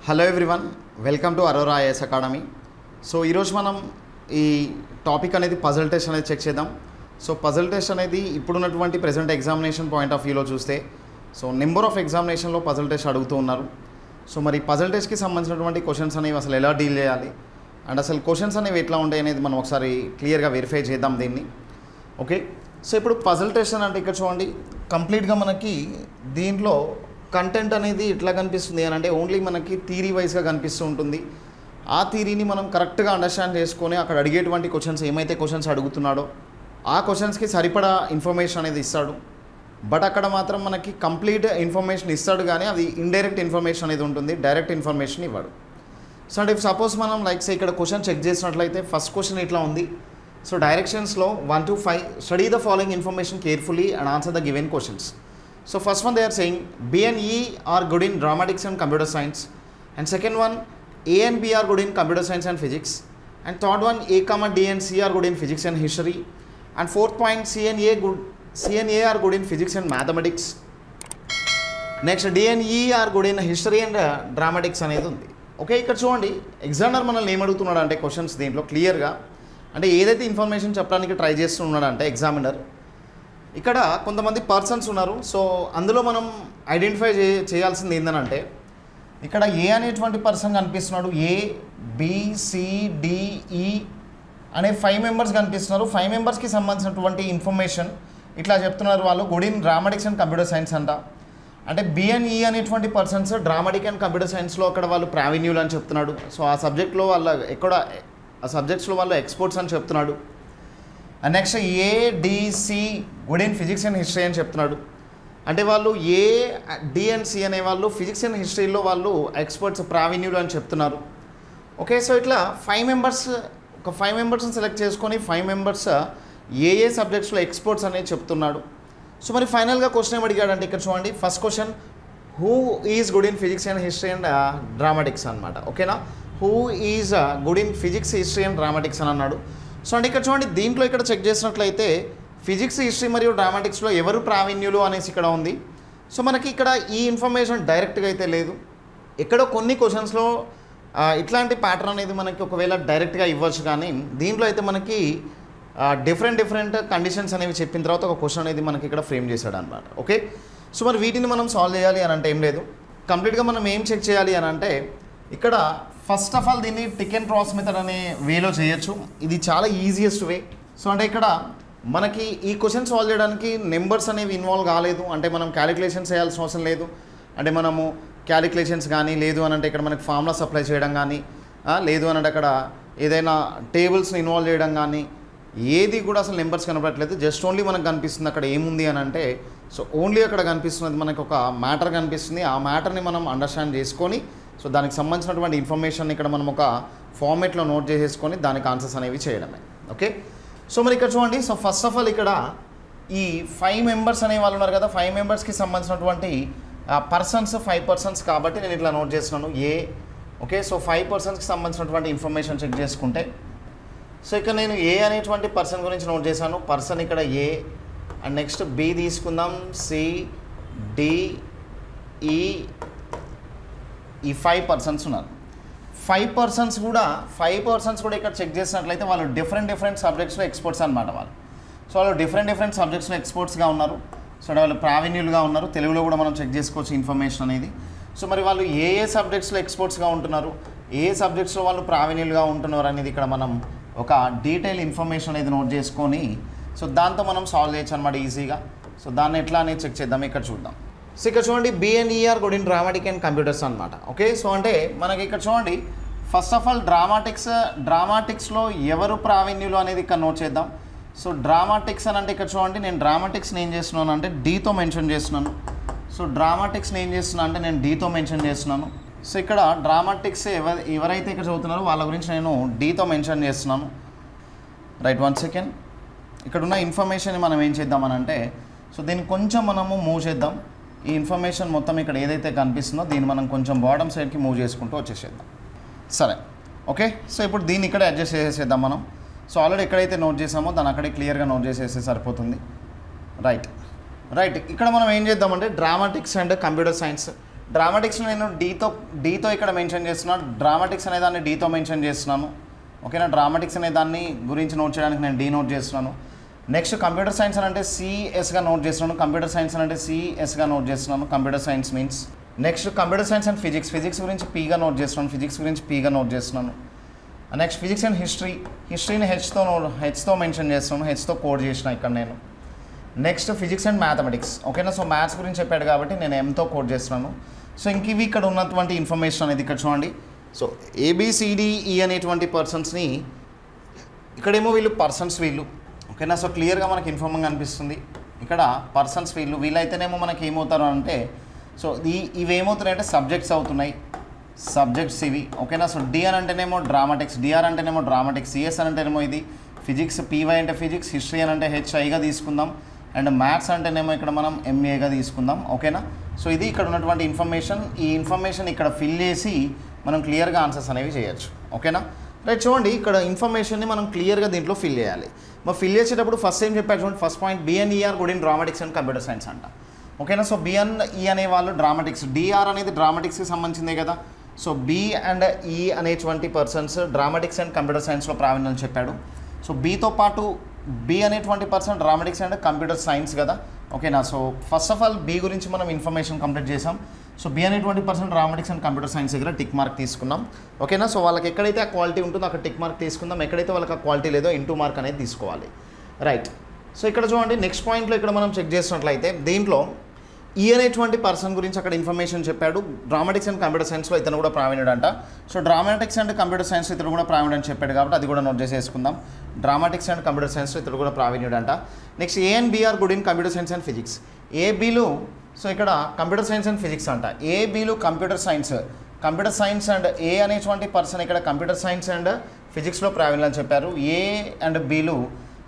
Hello everyone, welcome to Aurora IAS academy. So ఈరోజు మనం ఈ టాపిక్ అనేది పజల్ టెస్ట్ అనేది చెక్ చేద్దాం. సో పజల్ టెస్ట్ అనేది ఇప్పుడున్నటువంటి ప్రెజెంట్ ఎగ్జామినేషన్ పాయింట్ ఆఫ్ వ్యూలో చూస్తే నెంబర్ ఆఫ్ ఎగ్జామినేషన్లో పజల్ టెస్ట్ అడుగుతూ ఉన్నారు. సో మరి పజల్ టెస్ట్కి సంబంధించినటువంటి క్వశ్చన్స్ అనేవి అసలు ఎలా డీల్ చేయాలి అండ్ అసలు క్వశ్చన్స్ అనేవి ఎట్లా ఉంటాయి అనేది మనం ఒకసారి క్లియర్గా వెరిఫై చేద్దాం దీన్ని. ఓకే, సో ఇప్పుడు పజల్ టెస్ట్ అని అంటే ఇక్కడ చూడండి, కంప్లీట్గా మనకి దీంట్లో కంటెంట్ అనేది ఎట్లా కనిపిస్తుంది అని అంటే ఓన్లీ మనకి థియరీ వైజ్గా కనిపిస్తూ ఉంటుంది. ఆ థియరీని మనం కరెక్ట్గా అండర్స్టాండ్ చేసుకొని అక్కడ అడిగేటువంటి క్వశ్చన్స్ ఏమైతే క్వశ్చన్స్ అడుగుతున్నాడో ఆ క్వశ్చన్స్కి సరిపడా ఇన్ఫర్మేషన్ అనేది ఇస్తాడు. బట్ అక్కడ మాత్రం మనకి కంప్లీట్ ఇన్ఫర్మేషన్ ఇస్తాడు, కానీ అది ఇండైరెక్ట్ ఇన్ఫర్మేషన్ అనేది ఉంటుంది, డైరెక్ట్ ఇన్ఫర్మేషన్ ఇవ్వడు. సో అంటే సపోజ్ మనం ఇక్కడ క్వశ్చన్ చెక్ చేసినట్లయితే ఫస్ట్ క్వశ్చన్ ఇట్లా ఉంది. సో డైరెక్షన్స్లో 1 to 5 study the following information carefully and answer the given questions. So first one they are saying B and E are good in dramatics and computer science, and second one A and B are good in computer science and physics, and third one A, D and C are good in physics and history, and fourth point C and A are good in physics and mathematics. Next D and E are good in history and dramatics అనేది ఉంది. Okay, ఇక్కడ చూడండి examiner మనల్ని ఏం అడుగుతున్నాడు అంటే questions దీంట్లో క్లియర్గా అంటే ఏదైతే ఇన్ఫర్మేషన్ చెప్పడానికి ట్రై చేస్తున్నాడంటే ఎగ్జామినర్ ఇక్కడ కొంతమంది పర్సన్స్ ఉన్నారు. సో అందులో మనం ఐడెంటిఫై చేయాల్సింది ఏంటంటే ఇక్కడ ఏ అనేటువంటి పర్సన్ కనిపిస్తున్నాడు, ఏ బిసిడిఈ అనే 5 మెంబర్స్ కనిపిస్తున్నారు. 5 మెంబర్స్కి సంబంధించినటువంటి ఇన్ఫర్మేషన్ ఇట్లా చెప్తున్నారు. వాళ్ళు good in dramatics and computer science అంట. అంటే బిఎన్ఈ అనేటువంటి పర్సన్స్ డ్రామాటిక్ అండ్ కంప్యూటర్ సైన్స్లో అక్కడ వాళ్ళు ప్రావీణ్యులు అని చెప్తున్నాడు. సో ఆ సబ్జెక్ట్లో ఆ సబ్జెక్ట్స్లో వాళ్ళు ఎక్స్పర్ట్స్ అని చెప్తున్నాడు. And next ADC good in physics and history అని చెప్తున్నాడు. అంటే వాళ్ళు ఏడిఎన్సి అనే వాళ్ళు ఫిజిక్స్ అండ్ హిస్టరీలో వాళ్ళు ఎక్స్పర్ట్స్ ప్రావీణ్యులు అని చెప్తున్నారు. ఓకే, సో ఇట్లా 5 మెంబర్స్ని సెలెక్ట్ చేసుకొని 5 మెంబర్స్ ఏ సబ్జెక్ట్స్లో ఎక్స్పర్ట్స్ అనేది చెప్తున్నాడు. సో మరి ఫైనల్గా క్వశ్చన్ ఏం అడిగాడంటే ఇక్కడ చూడండి, first question who is good in physics and history and dramatics అనమాట. ఓకేనా, who is good in physics history and dramatics అని అన్నాడు. సో అంటే ఇక్కడ చూడండి దీంట్లో ఇక్కడ చెక్ చేసినట్లయితే ఫిజిక్స్ హిస్టరీ మరియు డ్రామాటిక్స్లో ఎవరు ప్రావీణ్యులు అనేసి ఇక్కడ ఉంది. సో మనకి ఇక్కడ ఈ ఇన్ఫర్మేషన్ డైరెక్ట్గా అయితే లేదు. ఎక్కడో కొన్ని క్వశ్చన్స్లో ఇట్లాంటి ప్యాటర్న్ అనేది మనకి ఒకవేళ డైరెక్ట్గా ఇవ్వచ్చు, కానీ దీంట్లో అయితే మనకి డిఫరెంట్ కండిషన్స్ అనేవి చెప్పిన తర్వాత ఒక క్వశ్చన్ అనేది మనకి ఇక్కడ ఫ్రేమ్ చేశాడు అనమాట. ఓకే, సో మరి వీటిని మనం సాల్వ్ చేయాలి అని అంటే ఏం లేదు, కంప్లీట్గా మనం ఏం చెక్ చేయాలి అని అంటే ఇక్కడ ఫస్ట్ ఆఫ్ ఆల్ దీన్ని టిక్ అండ్ క్రాస్ మెథడ్ అనే వేలో చేయొచ్చు. ఇది చాలా ఈజియెస్ట్ వే. సో అంటే ఇక్కడ మనకి ఈ క్వశ్చన్ సాల్వ్ చేయడానికి నెంబర్స్ అనేవి ఇన్వాల్వ్ కాలేదు, అంటే మనం క్యాలిక్యులేషన్స్ చేయాల్సిన అవసరం లేదు. అంటే మనము క్యాలిక్యులేషన్స్ కానీ లేదు అని అంటే ఇక్కడ మనకి ఫార్ములాస్ అప్లై చేయడం కానీ లేదు అని అంటే అక్కడ ఏదైనా టేబుల్స్ని ఇన్వాల్వ్ చేయడం కానీ ఏది కూడా అసలు నెంబర్స్ కనపడట్లేదు. జస్ట్ ఓన్లీ మనకు కనిపిస్తుంది అక్కడ ఏముంది అని అంటే, సో ఓన్లీ అక్కడ కనిపిస్తున్నది మనకు ఒక మ్యాటర్ కనిపిస్తుంది. ఆ మ్యాటర్ని మనం అండర్స్టాండ్ చేసుకొని సో దానికి సంబంధించినటువంటి ఇన్ఫర్మేషన్ ఇక్కడ మనం ఒక ఫార్మేట్లో నోట్ చేసేసుకొని దానికి ఆన్సర్స్ అనేవి చేయడమే. ఓకే, సో మరి ఇక్కడ చూడండి, సో ఫస్ట్ ఆఫ్ ఆల్ ఇక్కడ ఈ 5 మెంబర్స్ అనే వాళ్ళు ఉన్నారు కదా, 5 మెంబర్స్కి సంబంధించినటువంటి పర్సన్స్ 5 పర్సన్స్ కాబట్టి నేను ఇట్లా నోట్ చేస్తున్నాను ఏ. ఓకే, సో 5 పర్సన్స్కి సంబంధించినటువంటి ఇన్ఫర్మేషన్ చెక్ చేసుకుంటే సో ఇక్కడ నేను ఏ అనేటువంటి పర్సన్ గురించి నోట్ చేశాను. పర్సన్ ఇక్కడ ఏ అండ్ నెక్స్ట్ బి తీసుకుందాం, సి డి ఈ 5 పర్సన్స్ ఉన్నారు. 5 పర్సన్స్ కూడా ఇక్కడ చెక్ చేసినట్లయితే వాళ్ళు డిఫరెంట్ సబ్జెక్ట్స్లో ఎక్స్పర్ట్స్ అనమాట. వాళ్ళు డిఫరెంట్ సబ్జెక్ట్స్లో ఎక్స్పర్ట్స్గా ఉన్నారు. సో వాళ్ళు ప్రావీణ్యులుగా ఉన్నారు. తెలుగులో కూడా మనం చెక్ చేసుకోవచ్చు ఇన్ఫర్మేషన్ అనేది. సో మరి వాళ్ళు ఏ సబ్జెక్ట్స్లో ఎక్స్పర్ట్స్గా ఉంటున్నారు, ఏ సబ్జెక్ట్స్లో వాళ్ళు ప్రావీణ్యులుగా ఉంటున్నారు అనేది ఇక్కడ మనం ఒక డీటెయిల్ ఇన్ఫర్మేషన్ అనేది నోట్ చేసుకొని సో దాంతో మనం సాల్వ్ చేయొచ్చు అనమాట ఈజీగా. సో దాన్ని ఎట్లా అనేది చెక్ చేద్దాం, ఇక్కడ చూద్దాం. సో ఇక్కడ చూడండి B and E are good in dramatic and computers అనమాట. ఓకే, సో అంటే మనకి ఇక్కడ చూడండి ఫస్ట్ ఆఫ్ ఆల్ డ్రామాటిక్స్లో ఎవరు ప్రావీణ్యులు అనేది ఇక్కడ నోట్ చేద్దాం. సో డ్రామాటిక్స్ అని అంటే ఇక్కడ చూడండి నేను డ్రామాటిక్స్ని ఏం చేస్తున్నాను అంటే డీతో మెన్షన్ చేస్తున్నాను. సో డ్రామాటిక్స్ని ఏం చేస్తున్నాను అంటే నేను డీతో మెన్షన్ చేస్తున్నాను. సో ఇక్కడ డ్రామాటిక్స్ ఎవరైతే ఇక్కడ చదువుతున్నారో వాళ్ళ గురించి నేను డీతో మెన్షన్ చేస్తున్నాను. Right, 1 second. ఇక్కడ ఉన్న ఇన్ఫర్మేషన్ మనం ఏం చేద్దామని అంటే సో దీన్ని కొంచెం మనము మూవ్ చేద్దాం. ఈ ఇన్ఫర్మేషన్ మొత్తం ఇక్కడ ఏదైతే కనిపిస్తుందో దీన్ని మనం కొంచెం బాటమ్ సైడ్కి మూవ్ చేసుకుంటూ వచ్చేసేద్దాం. సరే, ఓకే, సో ఇప్పుడు దీన్ని ఇక్కడ అడ్జస్ట్ చేసేద్దాం మనం. సో ఆల్రెడీ ఎక్కడైతే నోట్ చేసామో దాన్ని అక్కడే క్లియర్గా నోట్ చేసేస్తే సరిపోతుంది. రైట్, ఇక్కడ మనం ఏం చేద్దామంటే dramatics and computer science dramatics నేను డీతో ఇక్కడ మెన్షన్ చేస్తున్నాను, డ్రామాటిక్స్ అనే దాన్ని డీతో మెన్షన్ చేస్తున్నాను. ఓకేనా, డ్రామాటిక్స్ అనే దాన్ని గురించి నోట్ చేయడానికి నేను డీ నోట్ చేస్తున్నాను. నెక్స్ట్ కంప్యూటర్ సైన్స్ అని అంటే సిఎస్గా నోట్ చేస్తున్నాను, కంప్యూటర్ సైన్స్ అని అంటే సిఎస్గా నోట్ చేస్తున్నాను, computer science means. Next computer science and physics గురించి పీగా నోట్ చేస్తున్నాను, ఫిజిక్స్ గురించి పీగా నోట్ చేస్తున్నాను. నెక్స్ట్ ఫిజిక్స్ అండ్ హిస్టరీని హెచ్తో మెన్షన్ చేస్తున్నాను, హెచ్తో కోడ్ చేసిన ఇక్కడ నేను. Next physics and mathematics. ఓకేనా, సో మ్యాథ్స్ గురించి చెప్పాడు కాబట్టి నేను ఎంతో కోడ్ చేస్తున్నాను. సో ఇంక ఇవి ఇక్కడ ఉన్నటువంటి ఇన్ఫర్మేషన్ అనేది ఇక్కడ చూడండి. సో ఏబిసిడిఈ అనేటువంటి పర్సన్స్ని ఇక్కడేమో వీళ్ళు పర్సన్స్ వీళ్ళు. ఓకేనా, సో క్లియర్గా మనకి ఇన్ఫార్మింగ్ అనిపిస్తుంది. ఇక్కడ పర్సన్స్ వీళ్ళైతేనేమో మనకి ఏమవుతారు అంటే, సో ఇవేమవుతున్నాయంటే సబ్జెక్ట్స్ అవుతున్నాయి, సబ్జెక్ట్స్ ఇవి. ఓకేనా, సో డి అని అంటేనేమో డ్రామాటిక్స్, డిఆర్ అంటేనేమో డ్రామాటిక్స్, సిఎస్ అని అంటేనేమో ఇది ఫిజిక్స్, పీవై అంటే ఫిజిక్స్, హిస్టరీ అని అంటే హెచ్ఐగా తీసుకుందాం, అండ్ మ్యాథ్స్ అంటేనేమో ఇక్కడ మనం ఎంఏగా తీసుకుందాం. ఓకేనా, సో ఇది ఇక్కడ ఉన్నటువంటి ఇన్ఫర్మేషన్. ఈ ఇన్ఫర్మేషన్ ఇక్కడ ఫిల్ చేసి మనం క్లియర్గా ఆన్సర్స్ అనేవి చేయొచ్చు. ఓకేనా, రైట్. చూడండి ఇక్కడ ఇన్ఫర్మేషన్ని మనం క్లియర్గా దీంట్లో ఫిల్ చేయాలి. మరి ఫిల్ చేసేటప్పుడు ఫస్ట్ ఏం చెప్పారు చూడండి, first point B and E are good in dramatics and computer science అంట. ఓకేనా, సో బిఎన్ఈ అనే వాళ్ళు డ్రామాటిక్స్, డిఆర్ అనేది డ్రామాటిక్స్కి సంబంధించిందే కదా. సో బి అండ్ ఈ అనేటువంటి పర్సన్స్ డ్రామాటిక్స్ అండ్ కంప్యూటర్ సైన్స్లో ప్రావీణ్యం చెప్పాడు. సో బీతో పాటు బి అనేటువంటి person dramatics and computer science కదా. ఓకేనా, so first of all B గురించి మనం ఇన్ఫర్మేషన్ కంప్లీట్ చేసాం. సో బి అనేటువంటి person dramatics and computer science దగ్గర టిక్ మార్క్ తీసుకున్నాం. ఓకేనా, సో వాళ్ళకి ఎక్కడైతే ఆ క్వాలిటీ ఉంటుందో అక్కడ టిక్ మార్క్ తీసుకుందాం, ఎక్కడైతే వాళ్ళకి ఆ క్వాలిటీ లేదో ఇంటూ మార్క్ అనేది తీసుకోవాలి. రైట్. సో ఇక్కడ చూడండి నెక్స్ట్ పాయింట్లో ఇక్కడ మనం చెక్ చేసినట్లయితే దీంట్లో ఈ అనేటువంటి పర్సన్ గురించి అక్కడ ఇన్ఫర్మేషన్ చెప్పాడు. డ్రామాటిక్స్ అండ్ కంప్యూటర్ సైన్స్లో ఇతను కూడా ప్రావీణ్యుడు అంట. So dramatics and computer science ఇతను కూడా ప్రావీణ్యుడు అని చెప్పాడు కాబట్టి అది కూడా నోట్ చేసేసుకుందాం. డ్రామాటిక్స్ అండ్ కంప్యూటర్ సైన్స్లో ఇతను కూడా ప్రావీణ్యుడు అంట. Next A and B are good in computer science and physics. ఏబీలు సో ఇక్కడ కంప్యూటర్ సైన్స్ అండ్ ఫిజిక్స్ అంట, ఏబీలు కంప్యూటర్ సైన్స్ అండ్ ఏ అనేటువంటి పర్సన్ ఇక్కడ కంప్యూటర్ సైన్స్ అండ్ ఫిజిక్స్లో ప్రావీణ్యం అని చెప్పారు. ఏ అండ్ బీలు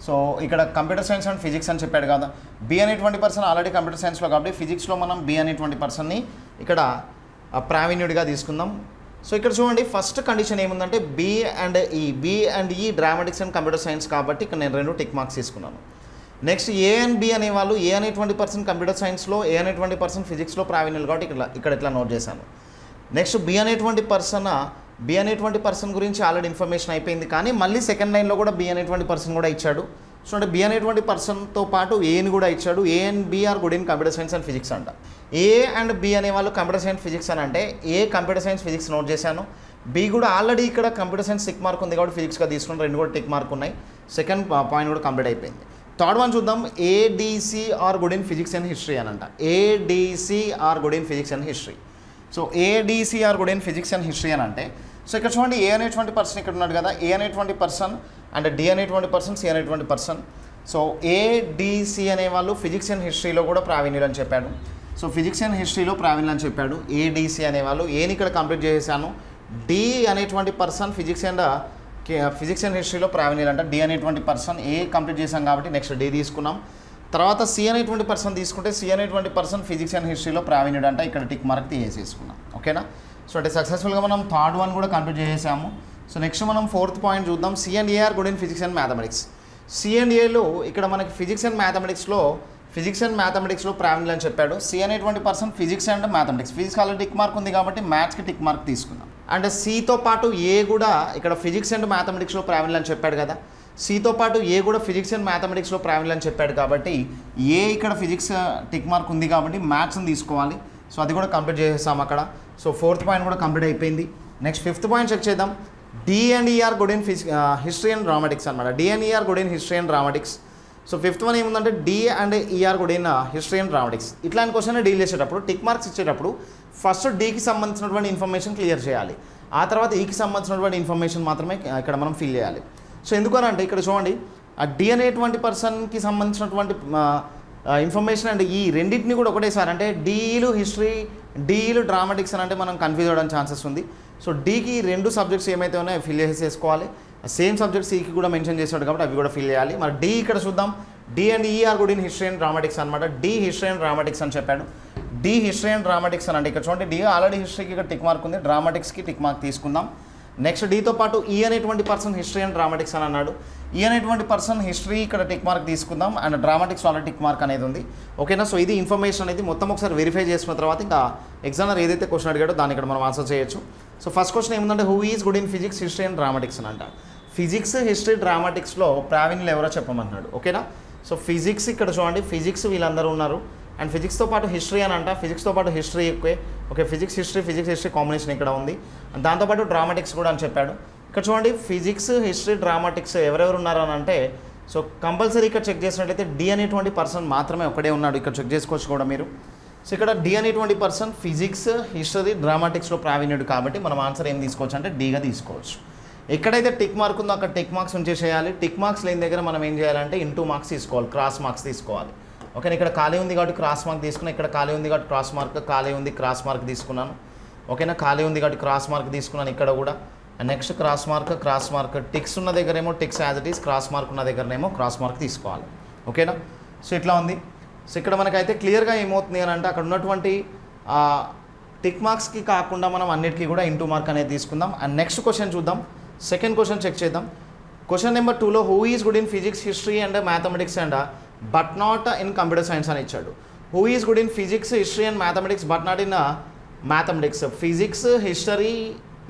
సో ఇక్కడ కంప్యూటర్ సైన్స్ అండ్ ఫిజిక్స్ అని చెప్పాడు కదా. బి అనేటువంటి పర్సన్ ఆల్రెడీ కంప్యూటర్ సైన్స్లో కాబట్టి ఫిజిక్స్లో మనం బి అనేటువంటి పర్సన్ని ఇక్కడ ప్రావీణ్యుడిగా తీసుకుందాం. సో ఇక్కడ చూడండి ఫస్ట్ కండిషన్ ఏముందంటే బి అండ్ ఈ డ్రామాటిక్స్ అండ్ కంప్యూటర్ సైన్స్ కాబట్టి ఇక్కడ నేను 2 టిక్ మార్క్స్ తీసుకున్నాను. నెక్స్ట్ ఏ అండ్ బి అనేవాళ్ళు ఏ అనేటువంటి పర్సన్ కంప్యూటర్ సైన్స్లో, ఏ అనేటువంటి పర్సన్ ఫిజిక్స్లో ప్రావీణ్యులు కాబట్టి ఇక్కడ ఇట్లా నోట్ చేశాను. నెక్స్ట్ బి అనేటువంటి పర్సన్ గురించి ఆల్రెడీ ఇన్ఫర్మేషన్ అయిపోయింది, కానీ మళ్ళీ సెకండ్ లైన్లో కూడా బి అనేటువంటి పర్సన్ కూడా ఇచ్చాడు. సో అంటే బి అనేటువంటి పర్సన్తో పాటు ఏని కూడా ఇచ్చాడు. A and B are good in computer science and physics అంట. ఏ అండ్ బి అనేవాళ్ళు కంప్యూటర్ సైన్స్ ఫిజిక్స్ అని అంటే A computer science physics note చేశాను. బి కూడా ఆల్రెడీ ఇక్కడ కంప్యూటర్ సైన్స్ టిక్ మార్క్ ఉంది కాబట్టి ఫిజిక్స్గా తీసుకుని 2 కూడా టిక్ మార్క్ ఉన్నాయి. సెకండ్ పాయింట్ కూడా కంప్లీట్ అయిపోయింది. థర్డ్ వన్ చూద్దాం. ADC are good in physics and history అని అంట. ADC are good in physics and history. So ADC are good in physics and history అని అంటే సో ఇక్కడ చూడండి ఏ అనేటువంటి పర్సన్ ఇక్కడ ఉన్నాడు కదా, ఏ అనేటువంటి పర్సన్ అండ్ డి అనేటువంటి పర్సన్, సి అనేటువంటి పర్సన్. సో ఏడిసి అనేవాళ్ళు ఫిజిక్స్ అండ్ హిస్టరీలో కూడా ప్రావీణ్యులు అని చెప్పాడు. సో ఫిజిక్స్ అండ్ హిస్టరీలో ప్రావీణ్యులు అని చెప్పాడు. ఏడిసి అనేవాళ్ళు ఏని ఇక్కడ కంప్లీట్ చేశాను. డి అనేటువంటి పర్సన్ ఫిజిక్స్ అండ్ హిస్టరీలో ప్రావీణ్యులు అంట. డి అనేటువంటి పర్సన్ ఏ కంప్లీట్ చేశాం కాబట్టి నెక్స్ట్ డి తీసుకున్నాం. తర్వాత సి అనేటువంటి పర్సన్ తీసుకుంటే సి అనేటువంటి పర్సన్ ఫిజిక్స్ అండ్ హిస్టరీలో ప్రావీణ్యుడు అంట. ఇక్కడ టిక్ మార్క్ తీసేసుకున్నాం. ఓకేనా, సో అంటే సక్సెస్ఫుల్గా మనం థర్డ్ వన్ కూడా కంప్లీట్ చేసేసాము. సో నెక్స్ట్ మనం ఫోర్త్ పాయింట్ చూద్దాం. C and A are good in physics and mathematics. C and ఏలో ఇక్కడ మనకి ఫిజిక్స్ అండ్ మ్యాథమెటిక్స్లో ప్రావీణ్యులు అని చెప్పాడు. సి అనేటువంటి person physics and mathematics, physics already tick mark ఉంది కాబట్టి మ్యాథ్స్కి టిక్ మార్క్ తీసుకుందాం. అండ్ సితో పాటు ఏ కూడా ఇక్కడ ఫిజిక్స్ అండ్ మ్యాథమెటిక్స్లో ప్రావీణ్యులు అని చెప్పాడు కదా. సితో పాటు ఏ కూడా ఫిజిక్స్ అండ్ మ్యాథమెటిక్స్లో ప్రావీణ్యులు అని చెప్పాడు కాబట్టి ఏ ఇక్కడ ఫిజిక్స్ టిక్ మార్క్ ఉంది కాబట్టి మ్యాథ్స్ని తీసుకోవాలి. సో అది కూడా కంప్లీట్ చేసేసాం అక్కడ. సో ఫోర్త్ పాయింట్ కూడా కంప్లీట్ అయిపోయింది. నెక్స్ట్ ఫిఫ్త్ పాయింట్ చెక్ చేద్దాం. D and E are good in history and dramatics అనమాట. D and E are good in history and dramatics. So fifth one ఏముందంటే D and E are good in history and dramatics. ఇట్లాంటి question deal చేసేటప్పుడు tick marks ఇచ్చేటప్పుడు first డికి సంబంధించినటువంటి information clear చేయాలి, ఆ తర్వాత ఈకి సంబంధించినటువంటి ఇన్ఫర్మేషన్ మాత్రమే ఇక్కడ మనం ఫిల్ చేయాలి. సో ఎందుకనంటే ఇక్కడ చూడండి ఆ డి అనేటువంటి పర్సన్కి సంబంధించినటువంటి ఇన్ఫర్మేషన్ అండ్ ఈ రెండింటిని కూడా ఒకటేసారి అంటే డీలు హిస్టరీ, డీలు డ్రామాటిక్స్ అని అంటే మనం కన్ఫ్యూజ్ అవ్వడానికి ఛాన్సెస్ ఉంది. సో డీకి 2 సబ్జెక్ట్స్ ఏమైతే ఉన్నాయో ఫిల్ చేసేసుకోవాలి. సేమ్ సబ్జెక్ట్ సికి కూడా మెన్షన్ చేశాడు కాబట్టి అవి కూడా ఫిల్ చేయాలి. మరి డి ఇక్కడ చూద్దాం. D and E are good in history and dramatics అనమాట. డి హిస్టరీ అండ్ డ్రామాటిక్స్ అని చెప్పాడు. డి హిస్టరీ అండ్ డ్రామాటిక్స్ అని అంటే ఇక్కడ చూడండి డి ఆల్రెడీ హిస్టరీకి ఇక్కడ టిక్ మార్క్ ఉంది, డ్రామాటిక్స్కి టిక్ మార్క్ తీసుకుందాం. నెక్స్ట్ డీతో పాటు ఈ అనేటువంటి పర్సన్ హిస్టరీ అండ్ డ్రామాటిక్స్ అని అన్నాడు. ఈ అనేటువంటి పర్సన్ హిస్టరీ ఇక్కడ టిక్ మార్క్ తీసుకుందాం and dramatics already tick mark అనేది ఉంది. ఓకేనా. సో ఇది ఇన్ఫర్మేషన్ అనేది మొత్తం ఒకసారి వెరిఫై చేసుకున్న తర్వాత ఇంకా ఎగ్జామినర్ ఏదైతే క్వశ్చన్ అడిగాడో దాన్ని ఇక్కడ మనం ఆన్సర్ చేయొచ్చు. సో ఫస్ట్ క్వశ్చన్ ఏముందంటే who is good in physics history and dramatics అని అంట. ఫిజిక్స్ హిస్టరీ డ్రామాటిక్స్లో ప్రావీణ్యులు ఎవరో చెప్పమన్నాడు. ఓకేనా. సో ఫిజిక్స్ ఇక్కడ చూడండి, ఫిజిక్స్ వీళ్ళందరూ ఉన్నారు అండ్ ఫిజిక్స్తో పాటు హిస్టరీ అని అంట. ఫిజిక్స్తో పాటు హిస్టరీ ఎక్కువే. ఓకే, ఫిజిక్స్ హిస్టరీ కాంబినేషన్ ఇక్కడ ఉంది. దాంతోపాటు డ్రామాటిక్స్ కూడా అని చెప్పాడు. ఇక్కడ చూడండి ఫిజిక్స్ హిస్టరీ డ్రామాటిక్స్ ఎవరెవరు ఉన్నారు అని అంటే సో కంపల్సరీ ఇక్కడ చెక్ చేసినట్లయితే డి అనేటువంటి పర్సన్ మాత్రమే ఒకడే ఉన్నాడు. ఇక్కడ చెక్ చేసుకోవచ్చు కూడా మీరు. సో ఇక్కడ డి అనేటువంటి పర్సన్ ఫిజిక్స్ హిస్టరీ డ్రామాటిక్స్లో ప్రావీణ్యుడు కాబట్టి మనం ఆన్సర్ ఏం తీసుకోవచ్చు అంటే డీగా తీసుకోవచ్చు. ఎక్కడైతే టిక్ మార్క్ ఉందో అక్కడ టిక్ మార్క్స్ ఉంచేసేయాలి. టిక్ మార్క్స్ లేని దగ్గర మనం ఏం చేయాలంటే ఇంటూ మార్క్స్ తీసుకోవాలి, క్రాస్ మార్క్స్ తీసుకోవాలి. ఓకే, ఇక్కడ ఖాళీ ఉంది కాబట్టి క్రాస్ మార్క్ తీసుకున్నాను, ఇక్కడ ఖాళీ ఉంది కాబట్టి క్రాస్ మార్క్, ఖాళీ ఉంది క్రాస్ మార్క్ తీసుకున్నాను. ఓకేనా, ఖాళీ ఉంది కాబట్టి క్రాస్ మార్క్ తీసుకున్నాను ఇక్కడ కూడా. నెక్స్ట్ క్రాస్ మార్క్ టిక్స్ ఉన్న దగ్గరేమో ticks as it is, cross mark ఉన్న దగ్గరనేమో క్రాస్ మార్క్ తీసుకోవాలి. ఓకేనా. సో ఇట్లా ఉంది. సో ఇక్కడ మనకైతే క్లియర్గా ఏమవుతుంది అని అంటే అక్కడ ఉన్నటువంటి టిక్ మార్క్స్కి కాకుండా మనం అన్నిటికీ కూడా ఇంటూ మార్క్ అనేది తీసుకుందాం. అండ్ నెక్స్ట్ క్వశ్చన్ చూద్దాం. సెకండ్ క్వశ్చన్ చెక్ చేద్దాం. క్వశ్చన్ నెంబర్ 2లో who is good in physics history and mathematics and but not in computer science అని ఇచ్చాడు. Who is good in physics history and mathematics but not in mathematics. Physics history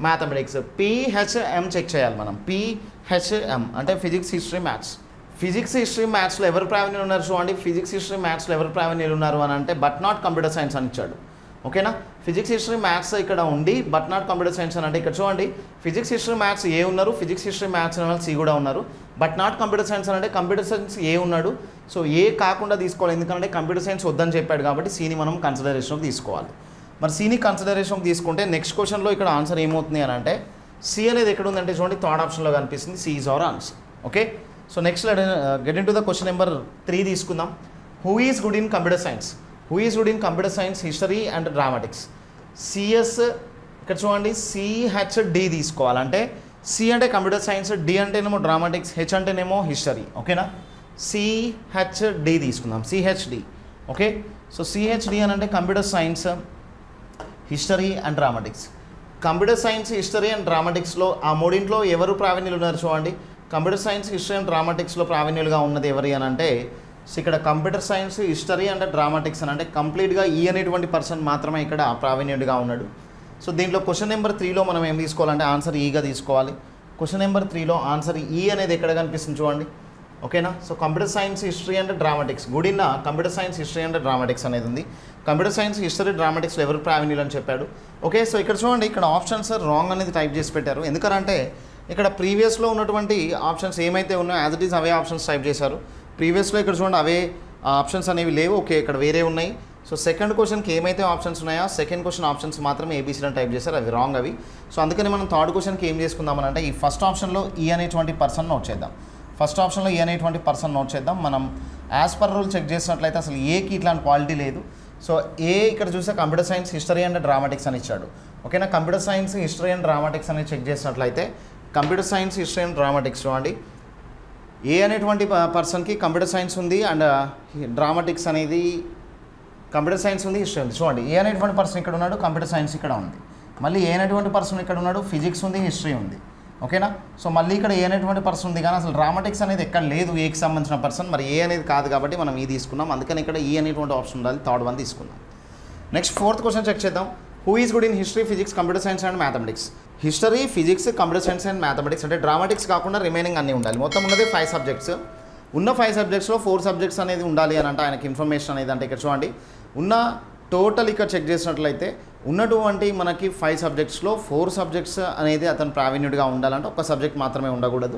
mathematics PHM check చేయాలి మనం. PHM అంటే physics history maths. Physics history మ్యాథ్స్లో ఎవరు ప్రావీణ్యులు ఉన్నారు చూడండి. Physics history మ్యాథ్స్లో ఎవరు ప్రావీణ్యులు ఉన్నారు అని అంటే బట్ నాట్ కంప్యూటర్ సైన్స్ అని ఇచ్చాడు. ఓకేనా. ఫిజిక్స్ హిస్టరీ మ్యాథ్స్ ఇక్కడ ఉండి బట్ నాట్ కంప్యూటర్ సైన్స్ అని అంటే ఇక్కడ చూడండి ఫిజిక్స్ హిస్టరీ మ్యాథ్స్ ఏ ఉన్నారు, ఫిజిక్స్ హిస్టరీ మ్యాథ్స్ అని సి కూడా ఉన్నారు. బట్ నాట్ కంప్యూటర్ సైన్స్ అని అంటే కంప్యూటర్ సైన్స్ ఏ ఉన్నాడు. సో ఏ కాకుండా తీసుకోవాలి, ఎందుకంటే కంప్యూటర్ సైన్స్ వద్దని చెప్పాడు కాబట్టి సిని మనం కన్సిడరేషన్కి తీసుకోవాలి. మరి సిని కన్సిడరేషన్కి తీసుకుంటే నెక్స్ట్ క్వశ్చన్లో ఇక్కడ ఆన్సర్ ఏమవుతుంది అని అంటే సి అనేది ఎక్కడ ఉందంటే చూడండి థర్డ్ ఆప్షన్లో కనిపిస్తుంది. C is our answer. Okay. So next get in to the question number 3 తీసుకుందాం. Who is good in computer science. Who is good in computer science history and dramatics. CS ఇక్కడ చూడండి CHD తీసుకోవాలంటే C అంటే computer science, D అంటేనేమో dramatics, H అంటేనేమో history. ఓకేనా. CHD తీసుకుందాం. CHD. Okay. So CHD అని అంటే కంప్యూటర్ సైన్స్ హిస్టరీ అండ్ డ్రామాటిక్స్. కంప్యూటర్ సైన్స్ హిస్టరీ అండ్ డ్రామాటిక్స్లో ఆ మూడింట్లో ఎవరు ప్రావీణ్యులు ఉన్నారు చూడండి. కంప్యూటర్ సైన్స్ హిస్టరీ అండ్ డ్రామాటిక్స్లో ప్రావీణ్యులుగా ఉన్నది ఎవరి అని అంటే సో ఇక్కడ computer science history and dramatics అని అంటే కంప్లీట్గా ఈ అనేటువంటి పర్సన్ మాత్రమే ఇక్కడ ప్రావీణ్యుడిగా ఉన్నాడు. సో దీంట్లో క్వశ్చన్ నెంబర్ 3లో మనం ఏం తీసుకోవాలంటే ఆన్సర్ ఈగా తీసుకోవాలి. క్వశ్చన్ నెంబర్ 3లో ఆన్సర్ ఈ అనేది ఎక్కడ కనిపిస్తుంది చూడండి. ఓకేనా. So computer science history and dramatics good in computer science history and dramatics అనేది ఉంది. కంప్యూటర్ సైన్స్ హిస్టరీ డ్రామాటిక్స్లో ఎవరు ప్రావీణ్యులు అని చెప్పాడు. ఓకే. సో ఇక్కడ చూడండి ఇక్కడ ఆప్షన్స్ రాంగ్ అనేది టైప్ చేసి పెట్టారు. ఎందుకంటే ఇక్కడ ప్రీవియస్లో ఉన్నటువంటి ఆప్షన్స్ ఏమైతే ఉన్నాయో as it is away options type చేశారు. ప్రీవియస్లో ఇక్కడ చూడండి అవే ఆప్షన్స్ అనేవి లేవు. ఓకే, ఇక్కడ వేరే ఉన్నాయి. సో సెకండ్ క్వశ్చన్కి ఏమైతే ఆప్షన్స్ ఉన్నాయో సెకండ్ క్వశ్చన్ ఆప్షన్స్ మాత్రం ఏబీసీలో టైప్ చేశారు, అవి రాంగ్ అవి. సో అందుకని మనం థర్డ్ క్వశ్చన్కి ఏం చేసుకుందామని అంటే ఈ ఫస్ట్ ఆప్షన్లో ఈ అనేటువంటి పర్సన్ నోట్ చేద్దాం. ఫస్ట్ ఆప్షన్లో ఈ అనేటువంటి పర్సన్ నోట్ చేద్దాం. మనం యాజ్ పర్ రూల్ చెక్ చేసినట్లయితే అసలు ఏకి ఇట్లాంటి క్వాలిటీ లేదు. సో ఏ ఇక్కడ చూస్తే computer science history and dramatics అని ఇచ్చాడు. ఓకేనా. Computer science history and dramatics అనేది చెక్ చేసినట్లయితే computer science history and dramatics చూడండి ఏ అనేటువంటి పర్సన్కి కంప్యూటర్ సైన్స్ ఉంది అండ్ డ్రామాటిక్స్ అనేది కంప్యూటర్ సైన్స్ ఉంది, హిస్టరీ ఉంది. చూడండి ఏ అనేటువంటి పర్సన్ ఇక్కడ ఉన్నాడు, కంప్యూటర్ సైన్స్ ఇక్కడ ఉంది. మళ్ళీ ఏ అనేటువంటి పర్సన్ ఇక్కడ ఉన్నాడు, ఫిజిక్స్ ఉంది, హిస్టరీ ఉంది. ఓకేనా. సో మళ్ళీ ఇక్కడ ఏ అనేటువంటి పర్సన్ ఉంది కానీ అసలు డ్రామాటిక్స్ అనేది ఎక్కడ లేదు ఏకి సంబంధించిన పర్సన్. మరి ఏ అనేది కాదు కాబట్టి మనం ఈ తీసుకున్నాం. అందుకని ఇక్కడ ఈ అనేటువంటి ఆప్షన్ ఉండాలి, థర్డ్ వన్ తీసుకుందాం. నెక్స్ట్ ఫోర్త్ క్వశ్చన్ చెక్ చేద్దాం. Who is good in history, physics, computer science and mathematics. History, physics, computer science and mathematics అంటే డ్రామాటిక్స్ కాకుండా రిమైనింగ్ అన్నీ ఉండాలి. మొత్తం ఉన్నది 5 సబ్జెక్ట్స్. ఉన్న 5 సబ్జెక్ట్స్లో 4 సబ్జెక్ట్స్ అనేది ఉండాలి అని అంటే ఆయనకి ఇన్ఫర్మేషన్ అనేది అంటే ఇక్కడ చూడండి ఉన్న టోటల్ ఇక్కడ చెక్ చేసినట్లయితే ఉన్నటువంటి మనకి 5 సబ్జెక్ట్స్లో 4 సబ్జెక్ట్స్ అనేది అతను ప్రావీణ్యుడిగా ఉండాలంటే ఒక సబ్జెక్ట్ మాత్రమే ఉండకూడదు.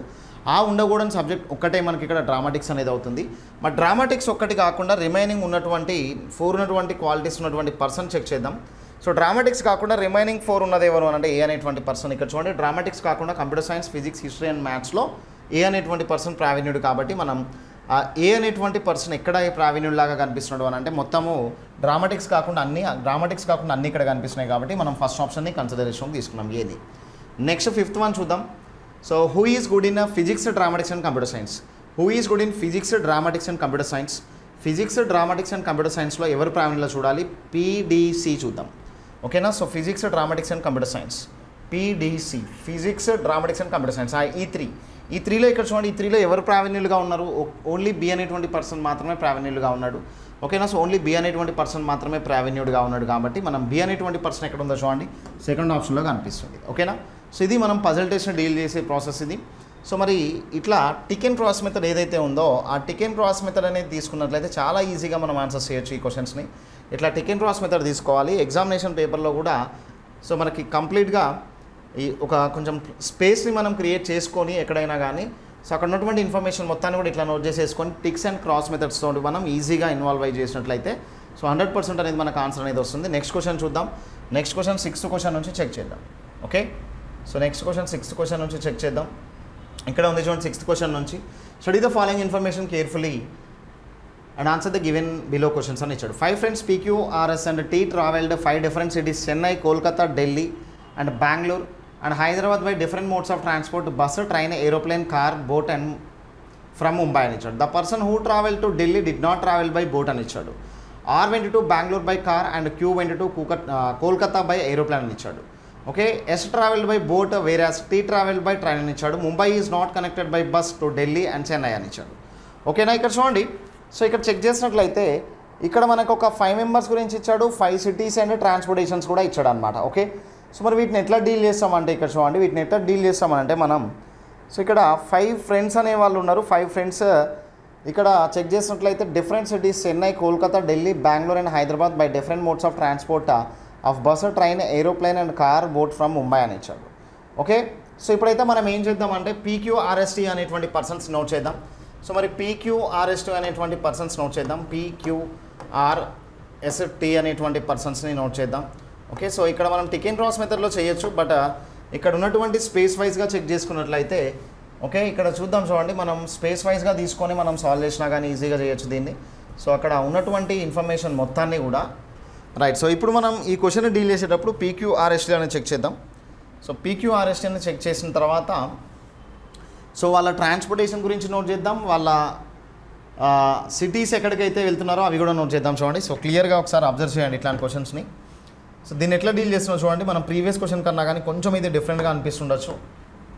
ఆ ఉండకూడని సబ్జెక్ట్ ఒక్కటే మనకి ఇక్కడ డ్రామాటిక్స్ అనేది అవుతుంది. మరి డ్రామాటిక్స్ ఒక్కటి కాకుండా రిమైనింగ్ ఉన్నటువంటి 4 ఉన్నటువంటి క్వాలిటీస్ ఉన్నటువంటి పర్సన్ చెక్ చేద్దాం. సో డ్రామాటిక్స్ కాకుండా రిమైనింగ్ 4 ఉన్నది ఎవరు అంటే ఏ అనేటువంటి పర్సన్. ఇక్కడ చూడండి డ్రామాటిక్స్ కాకుండా computer science, physics, history and మ్యాథ్స్లో ఏ అనేటువంటి పర్సన్ ప్రావీణ్యుడు కాబట్టి మనం ఏ అనేటువంటి పర్సన్ ఎక్కడ ప్రావీణ్యుడిలాగా కనిపిస్తున్నాడు అని అంటే మొత్తము డ్రామాటిక్స్ కాకుండా అన్ని ఇక్కడ కనిపిస్తున్నాయి కాబట్టి మనం ఫస్ట్ ఆప్షన్ని కన్సిడరేషన్ తీసుకున్నాం ఏది. నెక్స్ట్ 5th వన్ చూద్దాం. So who is good in physics, dramatics and computer science. Who is good in physics, dramatics and computer science. Physics, dramatics and computer సైన్స్లో ఎవరు ప్రావీణ్యులు చూడాలి, PDC చూద్దాం. ఓకేనా. So physics, dramatics and computer science PDC, physics, dramatics and computer science. ఈ త్రీలో ఇక్కడ చూడండి, ఈ త్రీలో ఎవరు ప్రావీణ్యులుగా ఉన్నారు? ఓన్లీ బి అనేటువంటి పర్సన్ మాత్రమే ప్రావీణ్యులుగా ఉన్నాడు. ఓకేనా? సో ఓన్లీ బి అనేటువంటి పర్సన్ మాత్రమే ప్రావీణ్యుడిగా ఉన్నాడు కాబట్టి మనం బి అనేటువంటి పర్సన్ ఎక్కడ ఉందో చూడండి, సెకండ్ ఆప్షన్లో కనిపిస్తుంది. ఓకేనా? సో ఇది మనం పజల్ టెస్ట్ని డీల్ చేసే ప్రాసెస్ ఇది. సో మరి ఇట్లా టిక్ అండ్ క్రాస్ మెథడ్ ఏదైతే ఉందో ఆ టిక్ అండ్ క్రాస్ మెథడ్ అనేది తీసుకున్నట్లయితే చాలా ఈజీగా మనం ఆన్సర్స్ చేయొచ్చు ఈ క్వశ్చన్స్ని. ఇట్లా టిక్ అండ్ క్రాస్ మెథడ్ తీసుకోవాలి. ఎగ్జామినేషన్ పేపర్లో కూడా సో మనకి కంప్లీట్గా ఈ ఒక కొంచెం స్పేస్ని మనం క్రియేట్ చేసుకొని ఎక్కడైనా కానీ సో అక్కడ ఉన్నటువంటి ఇన్ఫర్మేషన్ మొత్తాన్ని కూడా ఇట్లా నోట్ చేసేసుకొని టిక్స్ అండ్ క్రాస్ మెథడ్స్ తోటి మనం ఈజీగా ఇన్వాల్వ్ అయ్యి చేసినట్లయితే సో 100% అనేది మనకు ఆన్సర్ అనేది వస్తుంది. నెక్స్ట్ క్వశ్చన్ చూద్దాం. నెక్స్ట్ క్వశ్చన్ 6th క్వశ్చన్ నుంచి చెక్ చేద్దాం. Okay, so next question 6th question నుంచి చెక్ చేద్దాం. ఇక్కడ ఉంది చూడండి 6th క్వశ్చన్ నుంచి. Study the following information carefully and answer the given below questions అని ఇచ్చాడు. 5 friends PQ, RS and T traveled 5 different cities, Chennai, Kolkata, Delhi and Bangalore and Hyderabad by different modes of transport, bus, train, aeroplane, car, boat and from Mumbai అని ఇచ్చాడు. The person who traveled to Delhi did not travel by boat అని ఇచ్చాడు. R went to Bangalore by car and Q went to Kolkata by aeroplane అని ఇచ్చాడు. Okay, S traveled by boat whereas T traveled by train అని ఇచ్చాడు. Mumbai is not connected by bus to Delhi and Chennai అని ఇచ్చాడు. ఓకేనా? ఇక్కడ చూడండి, so ఇక్కడ చెక్ చేసినట్లయితే ఇక్కడ మనకు ఒక 5 members గురించి ఇచ్చాడు, 5 cities అండ్ ట్రాన్స్పోర్టేషన్స్ కూడా ఇచ్చాడు అనమాట. ఓకే, సో మరి వీటిని ఎట్లా డీల్ చేస్తామంటే ఇక్కడ చూడండి, వీటిని ఎట్లా డీల్ చేస్తామంటే మనం సో ఇక్కడ 5 friends అనే వాళ్ళు ఉన్నారు. 5 friends ఇక్కడ చెక్ చేసినట్లయితే different cities Chennai, Kolkata, Delhi, Bengaluru and Hyderabad by different modes of transport of bus, train, aeroplane and car, boat from Mumbai అని ఇచ్చాడు. ఓకే, సో ఇప్పుడైతే మనం ఏం చేద్దామంటే PQRST అనేటువంటి పర్సన్స్ నోట్ చేద్దాం. సో మరి PQRST అనేటువంటి పర్సన్స్ నోట్ చేద్దాం. PQRST అనేటువంటి పర్సన్స్ని నోట్ చేద్దాం. ఓకే, సో ఇక్కడ మనం టిక్ అండ్ క్రాస్ మెథడ్లో చేయొచ్చు, బట్ ఇక్కడ ఉన్నటువంటి స్పేస్ వైజ్గా చెక్ చేసుకున్నట్లయితే ఓకే ఇక్కడ చూద్దాం. చూడండి, మనం స్పేస్ వైజ్గా తీసుకొని మనం సాల్వ్ చేసినా కానీ ఈజీగా చేయొచ్చు దీన్ని. సో అక్కడ ఉన్నటువంటి ఇన్ఫర్మేషన్ మొత్తాన్ని కూడా రైట్. సో ఇప్పుడు మనం ఈ క్వశ్చన్ డీల్ చేసేటప్పుడు PQRST అనేది చెక్ చేద్దాం. సో PQRST అనేది చెక్ చేసిన తర్వాత సో వాళ్ళ ట్రాన్స్పోర్టేషన్ గురించి నోట్ చేద్దాం, వాళ్ళ సిటీస్ ఎక్కడికైతే వెళ్తున్నారో అవి కూడా నోట్ చేద్దాం. చూడండి, సో క్లియర్గా ఒకసారి అబ్జర్వ్ చేయండి ఇట్లాంటి క్వశ్చన్స్. సో దీన్ని ఎట్లా డీల్ చేస్తున్నాం చూడండి, మనం ప్రీవియస్ క్వశ్చన్ కన్నా కానీ కొంచెం ఇది డిఫరెంట్గా అనిపిస్తుండొచ్చు.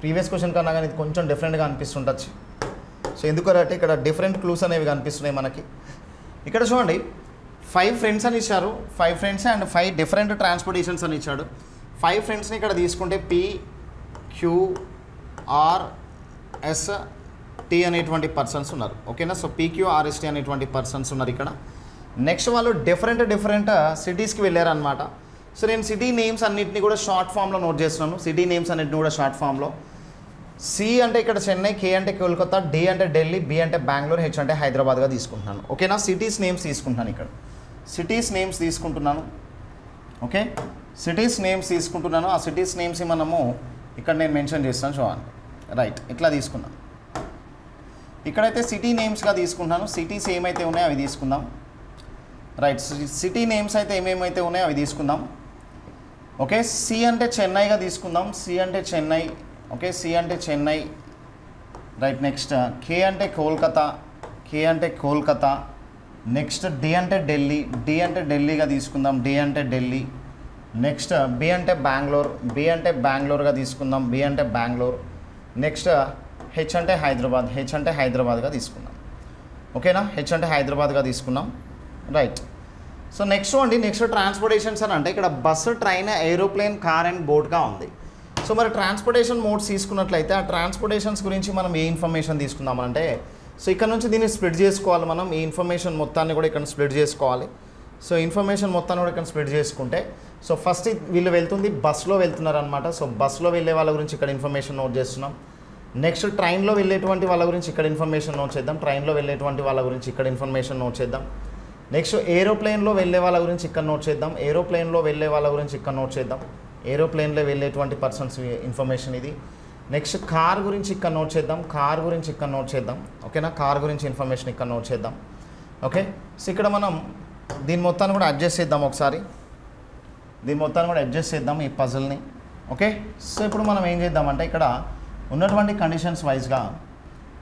ప్రీవియస్ క్వశ్చన్ కన్నా కానీ ఇది కొంచెం డిఫరెంట్గా అనిపిస్తుండొచ్చు. సో ఎందుకంటే ఇక్కడ డిఫరెంట్ క్లూస్ అనేవి కనిపిస్తున్నాయి మనకి. ఇక్కడ చూడండి 5 friends అని ఇచ్చారు, 5 friends అండ్ 5 different ట్రాన్స్పోర్టేషన్స్ అని ఇచ్చాడు. 5 friendsని ఇక్కడ తీసుకుంటే PQRST అనేటువంటి పర్సన్స్ ఉన్నారు. ఓకేనా? సో PQRST అనేటువంటి పర్సన్స్ ఉన్నారు ఇక్కడ. నెక్స్ట్ వాళ్ళు డిఫరెంట్ సిటీస్కి వెళ్ళారనమాట. సో నేను సిటీ నేమ్స్ అన్నింటినీ కూడా షార్ట్ ఫామ్లో నోట్ చేస్తున్నాను. సిటీ నేమ్స్ అన్నింటినీ కూడా షార్ట్ ఫామ్లో. C అంటే ఇక్కడ చెన్నై, K అంటే కోల్కతా, D అంటే ఢిల్లీ, B అంటే బెంగళూరు, H అంటే హైదరాబాద్గా తీసుకుంటున్నాను. ఓకేనా? సిటీస్ నేమ్స్ తీసుకుంటున్నాను ఇక్కడ. సిటీస్ నేమ్స్ తీసుకుంటున్నాను. ఓకే, సిటీస్ నేమ్స్ తీసుకుంటున్నాను. ఆ సిటీస్ నేమ్స్ మనము ఇక్కడ నేను మెన్షన్ చేస్తాను చూడండి. రైట్, ఇట్లా తీసుకున్నాను. ఇక్కడైతే సిటీ నేమ్స్గా తీసుకుంటున్నాను. సిటీస్ ఏమైతే ఉన్నాయో అవి తీసుకుందాం. రైట్, సిటీ నేమ్స్ అయితే ఏమేమైతే ఉన్నాయో అవి తీసుకుందాం. ఓకే, C అంటే చెన్నైగా తీసుకుందాం. C అంటే చెన్నై. ఓకే, C అంటే చెన్నై. రైట్, నెక్స్ట్ K అంటే కోల్కతా. K అంటే కోల్కతా. నెక్స్ట్ D అంటే ఢిల్లీ. D అంటే ఢిల్లీగా తీసుకుందాం. D అంటే ఢిల్లీ. నెక్స్ట్ B అంటే బెంగళూరు. B అంటే బెంగళూరుగా తీసుకుందాం. B అంటే బెంగళూరు. నెక్స్ట్ H అంటే హైదరాబాద్. H అంటే హైదరాబాద్గా తీసుకుందాం. ఓకేనా? H అంటే హైదరాబాద్గా తీసుకున్నాం. రైట్, సో నెక్స్ట్ అండి, నెక్స్ట్ ట్రాన్స్పోర్టేషన్స్ అని అంటే ఇక్కడ bus, train, aeroplane, car and బోట్గా ఉంది. సో మరి ట్రాన్స్పోర్టేషన్ మోడ్స్ తీసుకున్నట్లయితే ఆ ట్రాన్స్పోర్టేషన్స్ గురించి మనం ఏ ఇన్ఫర్మేషన్ తీసుకుందామంటే సో ఇక్కడ నుంచి దీన్ని స్ప్లిట్ చేసుకోవాలి. మనం ఈ ఇన్ఫర్మేషన్ మొత్తాన్ని కూడా ఇక్కడ స్ప్లిట్ చేసుకోవాలి. సో ఇన్ఫర్మేషన్ మొత్తాన్ని కూడా ఇక్కడ స్ప్లిట్ చేసుకుంటే సో ఫస్ట్ వీళ్ళు వెళ్తుంది బస్సులో వెళ్తున్నారు అనమాట. సో బస్సులో వెళ్ళే వాళ్ళ గురించి ఇక్కడ ఇన్ఫర్మేషన్ నోట్ చేస్తున్నాం. నెక్స్ట్ ట్రైన్లో వెళ్ళేటువంటి వాళ్ళ గురించి ఇక్కడ ఇన్ఫర్మేషన్ నోట్ చేద్దాం. ట్రైన్లో వెళ్ళేటువంటి వాళ్ళ గురించి ఇక్కడ ఇన్ఫర్మేషన్ నోట్ చేద్దాం. నెక్స్ట్ ఏరోప్లేన్లో వెళ్ళే వాళ్ళ గురించి ఇక్కడ నోట్ చేద్దాం. ఏరోప్లేన్లో వెళ్ళే వాళ్ళ గురించి ఇక్కడ నోట్ చేద్దాం. ఏరోప్లేన్లో వెళ్ళేటువంటి పర్సన్స్ ఇన్ఫర్మేషన్ ఇది. నెక్స్ట్ కార్ గురించి ఇక్కడ నోట్ చేద్దాం. కార్ గురించి ఇక్కడ నోట్ చేద్దాం. ఓకేనా? కార్ గురించి ఇన్ఫర్మేషన్ ఇక్కడ నోట్ చేద్దాం. ఓకే, సో ఇక్కడ మనం దీని మొత్తాన్ని కూడా అడ్జస్ట్ చేద్దాం. ఒకసారి దీని మొత్తాన్ని కూడా అడ్జస్ట్ చేద్దాం ఈ పజిల్ని. ఓకే, సో ఇప్పుడు మనం ఏం చేద్దామంటే ఇక్కడ ఉన్నటువంటి కండిషన్స్ వైజ్గా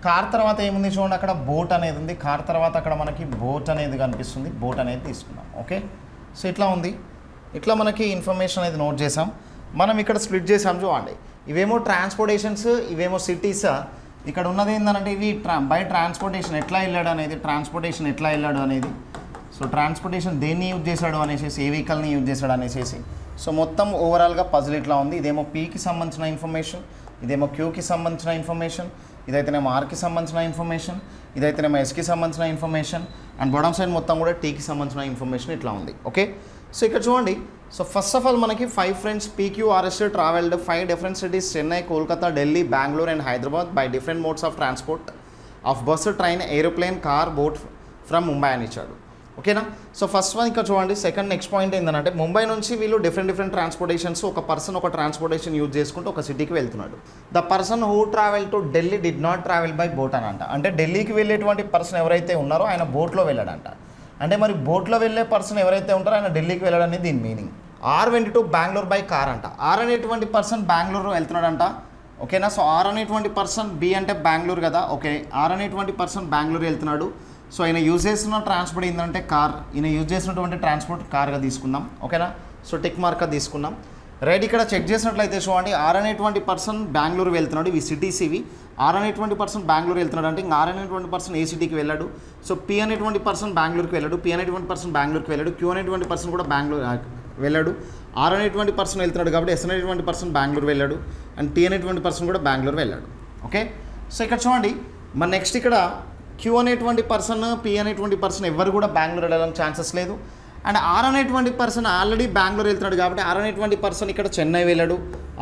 కార్ తర్వాత ఏముంది చూడండి, అక్కడ బోట్ అనేది ఉంది. కార్ తర్వాత అక్కడ మనకి బోట్ అనేది కనిపిస్తుంది. బోట్ అనేది తీసుకుందాం. ఓకే, సో ఇట్లా ఉంది. ఇట్లా మనకి ఇన్ఫర్మేషన్ అనేది నోట్ చేసాం. మనం ఇక్కడ స్ప్లిట్ చేసాం చూడండి. ఇవేమో ట్రాన్స్పోర్టేషన్స్, ఇవేమో సిటీస్. ఇక్కడ ఉన్నది ఏంటంటే ఇవి బై ట్రాన్స్పోర్టేషన్ ఎట్లా వెళ్ళాడు అనేది, సో ట్రాన్స్పోర్టేషన్ దేన్ని యూజ్ చేశాడు అనేసి, ఏ వెహికల్ని యూజ్ చేశాడు అనేసి. సో మొత్తం ఓవరాల్గా పజిల్ ఇట్లా ఉంది. ఇదేమో పీకి సంబంధించిన ఇన్ఫర్మేషన్, ఇదేమో క్యూకి సంబంధించిన ఇన్ఫర్మేషన్, ఇదైతేనేమో ఆర్కి సంబంధించిన ఇన్ఫర్మేషన్, ఇదైతేనేమో ఎస్కి సంబంధించిన ఇన్ఫర్మేషన్, అండ్ బాటమ్ సైడ్ మొత్తం కూడా టీకి సంబంధించిన ఇన్ఫర్మేషన్ ఇట్లా ఉంది. ఓకే, సో ఇక్కడ చూడండి. సో ఫస్ట్ ఆఫ్ ఆల్ మనకి 5 friends PQRS travelled 5 different cities, Chennai, Kolkata, Delhi, Bengaluru and Hyderabad by different modes of transport of bus, train, aeroplane, car, boat from Mumbai అని ఇచ్చాడు. ఓకేనా. సో ఫస్ట్ వన్ ఇక్కడ చూడండి. సెకండ్ నెక్స్ట్ పాయింట్ ఏంటంటే ముంబై నుంచి వీళ్ళు డిఫరెంట్ ట్రాన్స్పోర్టేషన్స్, ఒక పర్సన్ ఒక ట్రాన్స్పోర్టేషన్ యూజ్ చేసుకుంటూ ఒక సిటీకి వెళ్తున్నాడు. The person who travel to Delhi did not travel by boat అని అంట. అంటే ఢిల్లీకి వెళ్ళేటువంటి పర్సన్ ఎవరైతే ఉన్నారో ఆయన బోట్లో వెళ్ళాడంట. అంటే మరి బోట్లో వెళ్ళే పర్సన్ ఎవరైతే ఉంటారో ఆయన ఢిల్లీకి వెళ్ళాడని దీని meaning. R went to Bengaluru by car అంట. ఆర్ అనేటువంటి పర్సన్ బెంగళూరు వెళ్తున్నాడంట. ఓకేనా. సో ఆర్ అనేటువంటి పర్సన్, బి అంటే బెంగళూరు కదా. ఓకే, ఆర్ అనేటువంటి పర్సన్ బెంగళూరు వెళ్తున్నాడు. సో ఆయన యూజ్ చేస్తున్న ట్రాన్స్పోర్ట్ ఏంటంటే కార్. ఈయన యూజ్ చేసినటువంటి ట్రాన్స్పోర్ట్ కార్గా తీసుకుందాం. ఓకేనా. సో టిక్ మార్క్గా తీసుకున్నాం. రైట్, ఇక్కడ చెక్ చేసినట్లయితే చూడండి. ఆర్ అనేటువంటి పర్సన్ బెంగళూరు వెళ్తున్నాడు. ఇవి సిటీస్ ఇవి. ఆర్ అనేటువంటి పర్సన్ బెంగళూరు వెళ్తున్నాడు అంటే ఇంకా ఆర్ అనేటువంటి పర్సన్ ఏ సిటీకి వెళ్ళాడు. సో పి అనేటువంటి పర్సన్ బెంగళూరుకి వెళ్ళాడు. పి అనేటువంటి పర్సన్ బెంగళూరుకి వెళ్ళాడు. క్యూ అనేటువంటి పర్సన్ కూడా బెంగళూరు వెళ్ళాడు. ఆర్ అనేటువంటి పర్సన్ వెళ్తున్నాడు కాబట్టి ఎస్ అనేటువంటి పర్సన్ బెంగళూరు వెళ్ళాడు. అండ్ టీ అనేటువంటి పర్సన్ కూడా బెంగళూరు వెళ్ళాడు. ఓకే, సో ఇక్కడ చూడండి. మన నెక్స్ట్ ఇక్కడ క్యూ అనేటువంటి పర్సన్, పి అనేటువంటి పర్సన్ ఎవరు కూడా బెంగళూరు వెళ్ళడానికి ఛాన్సెస్ లేదు. అండ్ ఆర్ అనేటువంటి పర్సన్ ఆల్రెడీ బెంగళూరు వెళ్తున్నాడు కాబట్టి ఆర్ అనేటువంటి పర్సన్ ఇక్కడ చెన్నై వెళ్ళాడు.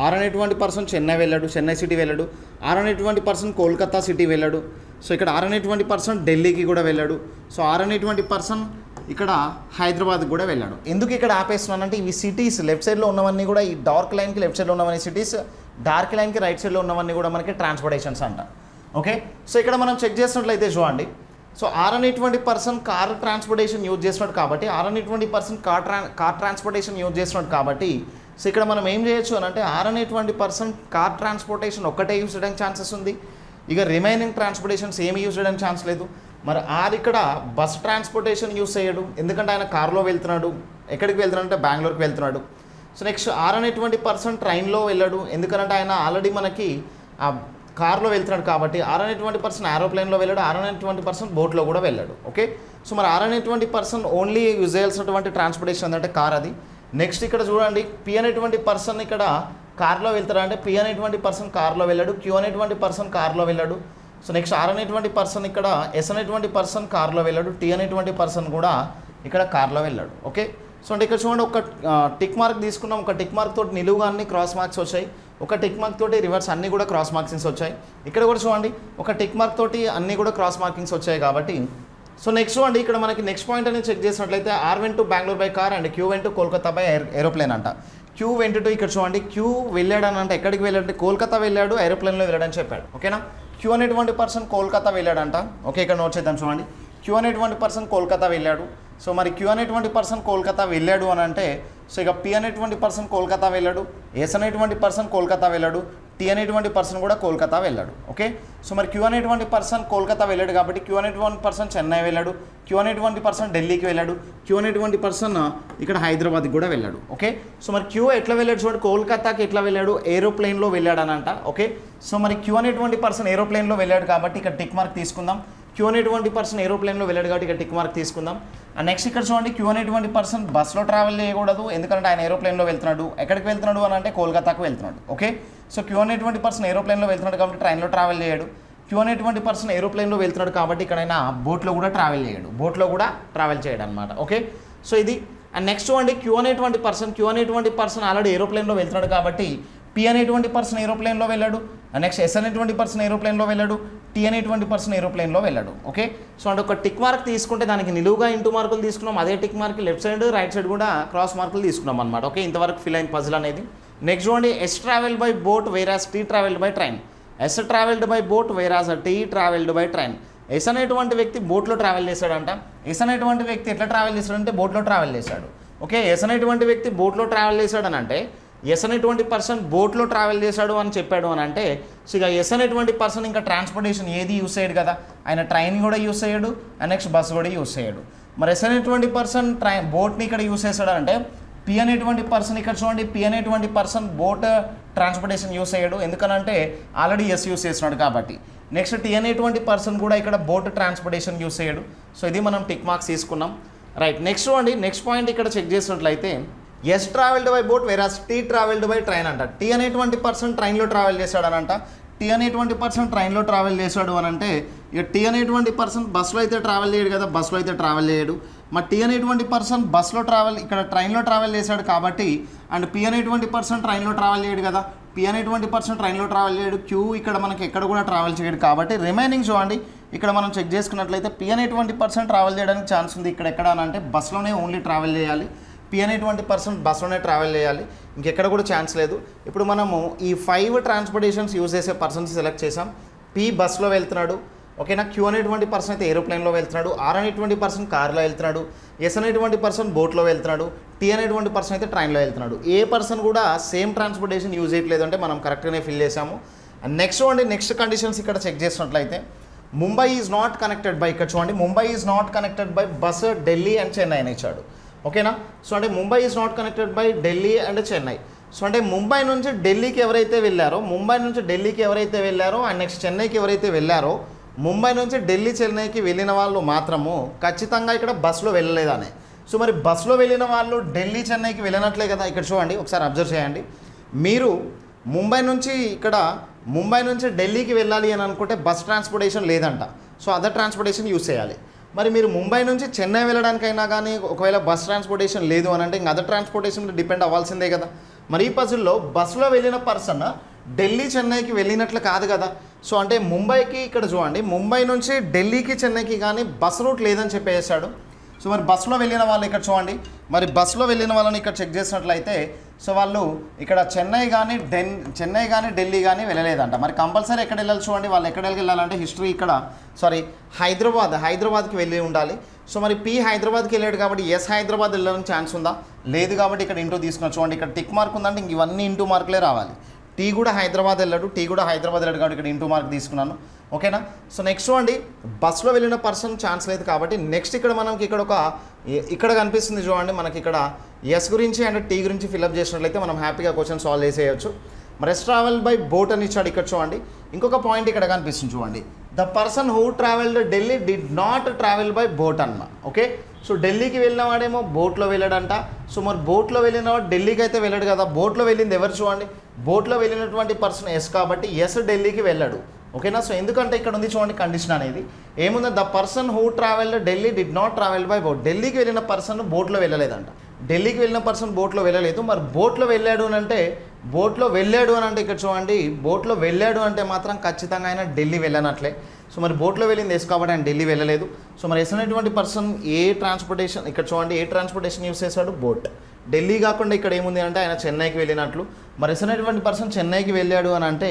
ఆర్ అనేటువంటి పర్సన్ చెన్నై వెళ్ళాడు, చెన్నై సిటీ వెళ్ళాడు. ఆర్ అనేటువంటి పర్సన్ కోల్కతా సిటీ వెళ్ళాడు. సో ఇక్కడ ఆర్ అనేటువంటి పర్సన్ ఢిల్లీకి కూడా వెళ్ళాడు. సో ఆర్ అనేటువంటి పర్సన్ ఇక్కడ హైదరాబాద్కి కూడా వెళ్ళాడు. ఎందుకు ఇక్కడ ఆపేస్తున్నానంటే ఇవి సిటీస్ లెఫ్ట్ సైడ్లో ఉన్నవన్నీ కూడా, ఈ డార్క్ లైన్కి లెఫ్ట్ సైడ్లో ఉన్నవన్నీ సిటీస్, డార్క్ లైన్కి రైట్ సైడ్లో ఉన్నవన్నీ కూడా మనకి ట్రాన్స్పోర్టేషన్స్ అంట. ఓకే, సో ఇక్కడ మనం చెక్ చేసినట్లయితే చూడండి. సో ఆర్ అనేటువంటి పర్సన్ కార్ ట్రాన్స్పోర్టేషన్ యూజ్ చేస్తున్నాడు కాబట్టి, ఆర్ అనేటువంటి పర్సన్ కార్ ట్రాన్స్పోర్టేషన్ యూజ్ చేస్తున్నాడు కాబట్టి, సో ఇక్కడ మనం ఏం చేయొచ్చు అని అంటే ఆర్ అనేటువంటి పర్సన్ కార్ ట్రాన్స్పోర్టేషన్ ఒక్కటే యూజ్ చేయడానికి ఛాన్సెస్ ఉంది. ఇక రిమైనింగ్ ట్రాన్స్పోర్టేషన్స్ ఏమి యూజ్ చేయడానికి ఛాన్స్ లేదు. మరి ఆర్ ఇక్కడ బస్ ట్రాన్స్పోర్టేషన్ యూజ్ చేయడు, ఎందుకంటే ఆయన కార్లో వెళ్తున్నాడు. ఎక్కడికి వెళ్తున్నాడు అంటే బెంగళూరుకి వెళ్తున్నాడు. సో నెక్స్ట్ ఆర్ అనేటువంటి పర్సన్ ట్రైన్లో వెళ్ళాడు, ఎందుకంటే ఆయన ఆల్రెడీ మనకి ఆ కార్లో వెళ్తున్నాడు కాబట్టి. ఆర్ అనేటువంటి పర్సన్ ఏరోప్లేన్లో వెళ్ళాడు. ఆర్ అనేటువంటి పర్సన్ బోట్లో కూడా వెళ్ళాడు. ఓకే, సో మరి ఆర్ అనేటువంటి పర్సన్ ఓన్లీ యూజ్ చేయాల్సినటువంటి ట్రాన్స్పోర్టేషన్ ఏంటంటే కార్ అది. నెక్స్ట్ ఇక్కడ చూడండి. పి అనేటువంటి పర్సన్ ఇక్కడ కార్లో వెళ్తాడు అంటే పి అనేటువంటి పర్సన్ కార్లో వెళ్ళాడు. క్యూ అనేటువంటి పర్సన్ కార్లో వెళ్ళాడు. సో నెక్స్ట్ ఆర్ అనేటువంటి పర్సన్ ఇక్కడ ఎస్ అనేటువంటి పర్సన్ కార్లో వెళ్ళాడు. టీ అనేటువంటి పర్సన్ కూడా ఇక్కడ కార్లో వెళ్ళాడు. ఓకే, సో అంటే ఇక్కడ చూడండి. ఒక టిక్ మార్క్ తీసుకున్నాం. ఒక టిక్ మార్క్ తోటి నిలువుగా అన్ని క్రాస్ మార్క్స్ వచ్చాయి. ఒక టిక్ మార్క్ తోటి రివర్స్ అన్నీ కూడా క్రాస్ మార్కింగ్స్ వచ్చాయి. ఇక్కడ కూడా చూడండి ఒక టిక్ మార్క్ తోటి అన్నీ కూడా క్రాస్ మార్కింగ్స్ వచ్చాయి కాబట్టి. సో నెక్స్ట్ చూడండి. ఇక్కడ మనకి నెక్స్ట్ పాయింట్ అనేది చెక్ చేసినట్లయితే R went to Bengaluru by car and Q went to Kolkata by aeroplane అంట. క్యూ వెంట్ టు ఇక్కడ చూడండి. క్యూ వెళ్ళాడు అని అంటే ఎక్కడికి వెళ్ళాడు, కోల్కతా వెళ్ళాడు, ఏరోప్లేన్లో వెళ్ళాడని చెప్పాడు. ఓకేనా. క్యూ అనేటువంటి పర్సన్ కోల్కతా వెళ్ళాడంట. ఓకే, ఇక్కడ నోట్ చేద్దాం చూడండి. క్యూ అనేటువంటి పర్సన్ కోల్కతా వెళ్ళాడు. సో మరి క్యూ అనేటువంటి పర్సన్ కోల్కతా వెళ్ళాడు అని అంటే సో ఇక పి అనేటువంటి పర్సన్ కోల్కతా వెళ్ళాడు, ఎస్ అనేటువంటి పర్సన్ కోల్కతా వెళ్ళాడు, టీ అనేటువంటి పర్సన్ కూడా కోల్కతా వెళ్ళాడు. ఓకే, సో మరి క్యూ అనేటువంటి పర్సన్ కోల్కతా వెళ్ళాడు కాబట్టి క్యూ అనేటువంటి పర్సన్ చెన్నై వెళ్ళాడు, క్యూ అనేటువంటి పర్సన్ ఢిల్లీకి వెళ్ళాడు, క్యూ అనేటువంటి పర్సన్ ఇక్కడ హైదరాబాద్కి కూడా వెళ్ళాడు. ఓకే, సో మరి క్యూ ఎట్లా వెళ్ళాడు చూడండి. కోల్కతాకి ఎట్లా వెళ్ళాడు, ఏరోప్లేన్లో వెళ్ళాడు అని అంట. ఓకే, సో మరి క్యూ అనేటువంటి పర్సన్ ఏరోప్లేన్లో వెళ్ళాడు కాబట్టి ఇక్కడ టిక్ మార్క్ తీసుకుందాం. క్యూ అనేటువంటి పర్సన్ ఏరోప్లేన్లో వెళ్ళాడు కాబట్టి ఇక్కడ టిక్ మార్క్ తీసుకుందాం. అండ్ నెక్స్ట్ ఇక్కడ చూడండి. క్యూ అనేటువంటి పర్సన్ బస్లో ట్రావెల్ చేయకూడదు, ఎందుకంటే ఆయన ఏరోప్లేన్లో వెళ్తున్నాడు. ఎక్కడికి వెళ్తున్నాడు అని అంటే కోల్కతాకు వెళ్తున్నాడు. ఓకే, సో క్యూ అనేటువంటి పర్సన్ ఏరోప్లేన్లో వెళ్తున్నాడు కాబట్టి ట్రైన్లో ట్రావెల్ చేయడు. క్యూ అనేటువంటి పర్సన్ ఏరోప్లేన్లో వెళ్తున్నాడు కాబట్టి ఇక్కడైనా బోట్లో కూడా ట్రావెల్ చేయడు అనమాట. ఓకే, సో ఇది. అండ్ నెక్స్ట్ చూడండి. క్యూ అనేటువంటి పర్సన్ ఆల్రెడీ ఏరోప్లేన్లో వెళ్తున్నాడు కాబట్టి పి అనేటువంటి పర్సన్ ఏరోప్లేన్లో వెళ్ళాడు. నెక్స్ట్ ఎస్ అనేటువంటి పర్సన్ ఏరోప్లేన్లో వెళ్ళాడు, టీ అనేటువంటి పర్సన్ ఏరోప్లేన్లో వెళ్ళాడు. ఓకే, సో అంటే ఒక టిక్ మార్క్ తీసుకుంటే దానికి నిలువుగా ఇంటూ మార్కులు తీసుకున్నాం. అదే tick mark left side right side కూడా క్రాస్ మార్కులు తీసుకున్నాం అనమాట. ఓకే, ఇంతవరకు ఫిల్ అయిన పజిల్ అనేది. నెక్స్ట్ చూడండి. S travelled by boat whereas T travelled by train. S travelled by boat whereas T travelled by train. S అనేటువంటి వ్యక్తి బోట్లో ట్రావెల్ చేశాడంట. ఎస్ అనేటువంటి వ్యక్తి ఎట్లా ట్రావెల్ చేశాడంటే బోట్లో ట్రావెల్ చేశాడు. ఓకే, ఎస్ అనేటువంటి వ్యక్తి బోట్లో ట్రావెల్ చేశాడని అంటే ఎస్ అనేటువంటి పర్సన్ బోట్లో ట్రావెల్ చేశాడు అని చెప్పాడు అని అంటే సో ఇక ఎస్ అనేటువంటి పర్సన్ ఇంకా ట్రాన్స్పోర్టేషన్ ఏది యూస్ చేయడు కదా. ఆయన ట్రైన్ కూడా యూస్ చేయడు, అండ్ నెక్స్ట్ బస్సు కూడా యూస్ చేయడు. మరి ఎస్ అనేటువంటి పర్సన్ బోట్ని ఇక్కడ యూస్ చేశాడు అంటే పి అనేటువంటి పర్సన్ ఇక్కడ చూడండి, పి అనేటువంటి పర్సన్ బోట్ ట్రాన్స్పోర్టేషన్ యూస్ అయ్యాడు, ఎందుకనంటే ఆల్రెడీ ఎస్ యూస్ చేస్తున్నాడు కాబట్టి. నెక్స్ట్ టీ అనేటువంటి పర్సన్ కూడా ఇక్కడ బోట్ ట్రాన్స్పోర్టేషన్ యూస్ అయ్యాడు. సో ఇది మనం టిక్ మార్క్స్ తీసుకున్నాం. రైట్, నెక్స్ట్ చూడండి, నెక్స్ట్ పాయింట్ ఇక్కడ చెక్ చేసినట్లయితే S travelled by boat whereas T travelled by train అంట. టీ అనేటువంటి పర్సన్ ట్రైన్లో ట్రావెల్ చేశాడనంట. టీ అనేటువంటి పర్సన్ ట్రైన్లో ట్రావెల్ చేశాడు అని అంటే ఇక టీ అనేటువంటి పర్సన్ బస్సులో అయితే ట్రావెల్ చేయడు కదా, బస్సులో అయితే ట్రావెల్ చేయడు. మరి టీ అనేటువంటి పర్సన్ బస్సులో ట్రావెల్ ఇక్కడ ట్రైన్లో ట్రావెల్ చేశాడు కాబట్టి, అండ్ పి అనేటువంటి పర్సన్ ట్రైన్లో ట్రావెల్ చేయడు కదా, పి అనేటువంటి పర్సన్ ట్రైన్లో ట్రావెల్ చేయడు. క్యూ ఇక్కడ మనకి ఎక్కడ కూడా ట్రావెల్ చేయడు కాబట్టి రిమైనింగ్ చూడండి, ఇక్కడ మనం చెక్ చేసుకున్నట్లయితే పి అనేటువంటి పర్సన్ ట్రావెల్ చేయడానికి ఛాన్స్ ఉంది. ఇక్కడ ఎక్కడ అని అంటే బస్సులోనే ఓన్లీ ట్రావెల్ చేయాలి, పి అనేటువంటి పర్సన్ బస్సులోనే ట్రావెల్ చేయాలి, ఇంకెక్కడ కూడా ఛాన్స్ లేదు. ఇప్పుడు మనము ఈ 5 ట్రాన్స్పోర్టేషన్స్ యూజ్ చేసే పర్సన్స్ సెలెక్ట్ చేసాం. పి బస్సులో వెళ్తున్నాడు, ఓకేనా. క్యూ అనేటువంటి పర్సన్ అయితే ఏరోప్లేన్లో వెళ్తున్నాడు, ఆర్ అనేటువంటి పర్సన్ కార్లో వెళ్తున్నాడు, ఎస్ అనేటువంటి పర్సన్ బోట్లో వెళ్తున్నాడు, టీ అనేటువంటి పర్సన్ అయితే ట్రైన్లో వెళ్తున్నాడు. ఏ పర్సన్ కూడా సేమ్ ట్రాన్స్పోర్టేషన్ యూజ్ చేయట్లేదు అంటే మనం కరెక్ట్గానే ఫిల్ చేసాము. అండ్ నెక్స్ట్ చూడండి, నెక్స్ట్ కండిషన్స్ ఇక్కడ చెక్ చేసినట్లయితే Mumbai is not connected by, ఇక్కడ చూడండి Mumbai is not connected by bus Delhi and Chennai అని ఇచ్చాడు, ఓకేనా. సో అంటే Mumbai is not connected by Delhi and Chennai. So అంటే ముంబై నుంచి ఢిల్లీకి ఎవరైతే వెళ్ళారో, ముంబై నుంచి ఢిల్లీకి ఎవరైతే వెళ్ళారో అండ్ నెక్స్ట్ చెన్నైకి ఎవరైతే వెళ్ళారో, ముంబై నుంచి ఢిల్లీ చెన్నైకి వెళ్ళిన వాళ్ళు మాత్రము ఖచ్చితంగా ఇక్కడ బస్సులో వెళ్ళలేదని. సో మరి బస్సులో వెళ్ళిన వాళ్ళు ఢిల్లీ చెన్నైకి వెళ్ళినట్లే కదా. ఇక్కడ చూడండి ఒకసారి అబ్జర్వ్ చేయండి, మీరు ముంబై నుంచి ఢిల్లీకి వెళ్ళాలి అని అనుకుంటే బస్ ట్రాన్స్పోర్టేషన్ లేదంట, సో అదర్ ట్రాన్స్పోర్టేషన్ యూస్ చేయాలి. మరి మీరు ముంబై నుంచి చెన్నై వెళ్ళడానికైనా కానీ ఒకవేళ బస్ ట్రాన్స్పోర్టేషన్ లేదు అని అంటే ఇంకా అదర్ ట్రాన్స్పోర్టేషన్ డిపెండ్ అవ్వాల్సిందే కదా. మరి ఈ పజిల్లో బస్సులో వెళ్ళిన పర్సన్ ఢిల్లీ చెన్నైకి వెళ్ళినట్లు కాదు కదా. సో అంటే ముంబైకి ఇక్కడ చూడండి, ముంబై నుంచి ఢిల్లీకి చెన్నైకి కానీ బస్ రూట్ లేదని చెప్పేసాడు. సో మరి బస్సులో వెళ్ళిన వాళ్ళు ఇక్కడ చూడండి, మరి బస్సులో వెళ్ళిన వాళ్ళని ఇక్కడ చెక్ చేసినట్లయితే సో వాళ్ళు ఇక్కడ చెన్నై కానీ ఢిల్లీ కానీ వెళ్ళలేదంట. మరి కంపల్సరీ ఎక్కడ వెళ్ళాలి చూడండి, వాళ్ళు ఎక్కడికి వెళ్ళాలంటే హిస్టరీ ఇక్కడ హైదరాబాద్కి వెళ్ళి ఉండాలి. సో మరి పి హైదరాబాద్కి వెళ్ళాడు కాబట్టి ఎస్ హైదరాబాద్ వెళ్ళడానికి ఛాన్స్ ఉందా, లేదు కాబట్టి ఇక్కడ ఇంటూ తీసుకున్నాను. చూడండి ఇక్కడ టిక్ మార్క్ ఉందంటే ఇంక ఇవన్నీ ఇంటూ మార్కులే రావాలి. టీ కూడా హైదరాబాద్ వెళ్ళాడు కాబట్టి ఇక్కడ ఇంటూ మార్క్ తీసుకున్నాను, ఓకేనా. సో నెక్స్ట్ చూడండి, బస్సులో వెళ్ళిన పర్సన్ ఛాన్స్ లేదు కాబట్టి నెక్స్ట్ ఇక్కడ మనకి ఇక్కడ కనిపిస్తుంది చూడండి, మనకి ఇక్కడ ఎస్ గురించి అండ్ టీ గురించి ఫిల్అప్ చేసినట్లయితే మనం హ్యాపీగా క్వశ్చన్ సాల్వ్ చేసేయచ్చు. మరి ఎస్ ట్రావెల్ బై బోట్ అని ఇచ్చాడు. ఇక్కడ చూడండి ఇంకొక పాయింట్ ఇక్కడ కనిపిస్తుంది చూడండి, the person who travelled Delhi did not travel by boat అన్న, ఓకే. సో ఢిల్లీకి వెళ్ళిన వాడేమో బోట్లో వెళ్ళాడంట. సో మరి బోట్లో వెళ్ళిన వాడు ఢిల్లీకి అయితే వెళ్ళాడు కదా, బోట్లో వెళ్ళింది ఎవరు చూడండి, బోట్లో వెళ్ళినటువంటి పర్సన్ ఎస్ కాబట్టి ఎస్ ఢిల్లీకి వెళ్ళాడు, ఓకేనా. సో ఎందుకంటే ఇక్కడ ఉంది చూడండి కండిషన్ అనేది ఏముంది, the person who travelled Delhi did not travel by boat. ఢిల్లీకి వెళ్ళిన పర్సన్ బోట్లో వెళ్ళలేదంట, ఢిల్లీకి వెళ్ళిన పర్సన్ బోట్లో వెళ్ళలేదు. మరి బోట్లో వెళ్ళాడు అని అంటే ఇక్కడ చూడండి, బోట్లో వెళ్ళాడు అంటే మాత్రం ఖచ్చితంగా ఆయన ఢిల్లీ వెళ్ళనట్లే. సో మరి బోట్లో వెళ్ళింది ఎస్ కాబట్టి ఆయన ఢిల్లీ వెళ్ళలేదు. సో మరి ఎస్ అనేటువంటి పర్సన్ ఏ ట్రాన్స్పోర్టేషన్ ఇక్కడ చూడండి ఏ ట్రాన్స్పోర్టేషన్ యూస్ చేశాడు, బోట్. ఢిల్లీ కాకుండా ఇక్కడ ఏముంది అంటే ఆయన చెన్నైకి వెళ్ళినట్లు. మరి ఎస్ అనేటువంటి పర్సన్ చెన్నైకి వెళ్ళాడు అని అంటే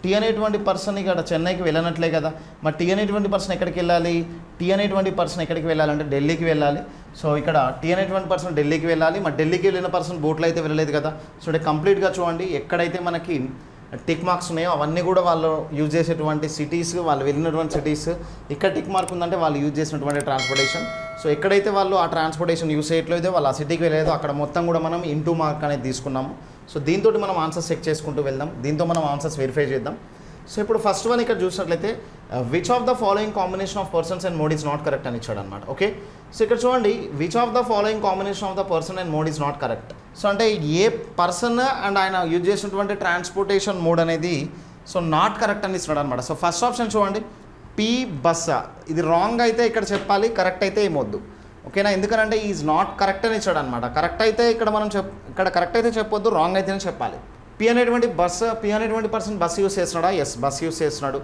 టీ అనేటువంటి పర్సన్ ఇక్కడ చెన్నైకి వెళ్ళనట్లే కదా. మరి టీ అనేటువంటి పర్సన్ ఎక్కడికి వెళ్ళాలి, టీ అనేటువంటి పర్సన్ ఎక్కడికి వెళ్ళాలంటే ఢిల్లీకి వెళ్ళాలి. సో ఇక్కడ టీ అనేటువంటి పర్సన్ ఢిల్లీకి వెళ్ళాలి, మరి ఢిల్లీకి వెళ్ళిన పర్సన్ బోట్లో అయితే వెళ్ళలేదు కదా. సో ఇక్కడ కంప్లీట్గా చూడండి ఎక్కడైతే మనకి టిక్ మార్క్స్ ఉన్నాయో అవన్నీ కూడా వాళ్ళు యూజ్ చేసేటువంటి సిటీస్, వాళ్ళు వెళ్ళినటువంటి సిటీస్. ఇక్కడ టిక్ మార్క్ ఉందంటే వాళ్ళు యూజ్ చేసినటువంటి ట్రాన్స్పోర్టేషన్. సో ఎక్కడైతే వాళ్ళు ఆ ట్రాన్స్పోర్టేషన్ యూజ్ చేయట్లేదో వాళ్ళు ఆ సిటీకి వెళ్ళలేదో అక్కడ మొత్తం కూడా మనం ఇంటూ మార్క్ అనేది తీసుకున్నాము. సో దీంతో మనం ఆన్సర్స్ చెక్ చేసుకుంటూ వెళ్దాం, దీంతో మనం ఆన్సర్స్ వెరిఫై చేద్దాం. సో ఇప్పుడు ఫస్ట్ వన్ ఇక్కడ చూసినట్లయితే which of the following combination of persons and mode is not correct అని ఇచ్చాడు అనమాట, ఓకే. సో ఇక్కడ చూడండి which of the following combination of the person and mode is not correct. So అంటే ఏ person and ఆయన use చేసినటువంటి transportation mode అనేది so not correct అని ఇస్తున్నాడు అనమాట. సో ఫస్ట్ ఆప్షన్ చూడండి పి బస్సా, ఇది రాంగ్ అయితే ఇక్కడ చెప్పాలి, కరెక్ట్ అయితే ఏమొద్దు, ఓకేనా. ఎందుకంటే ఈజ్ నాట్ కరెక్ట్ అని ఇచ్చాడు అనమాట. కరెక్ట్ అయితే ఇక్కడ మనం ఇక్కడ కరెక్ట్ అయితే చెప్పొద్దు, రాంగ్ అయితేనే చెప్పాలి. పి అనేటువంటి పర్సన్ బస్ యూస్ చేస్తున్నాడా, ఎస్ బస్ యూస్ చేస్తున్నాడు.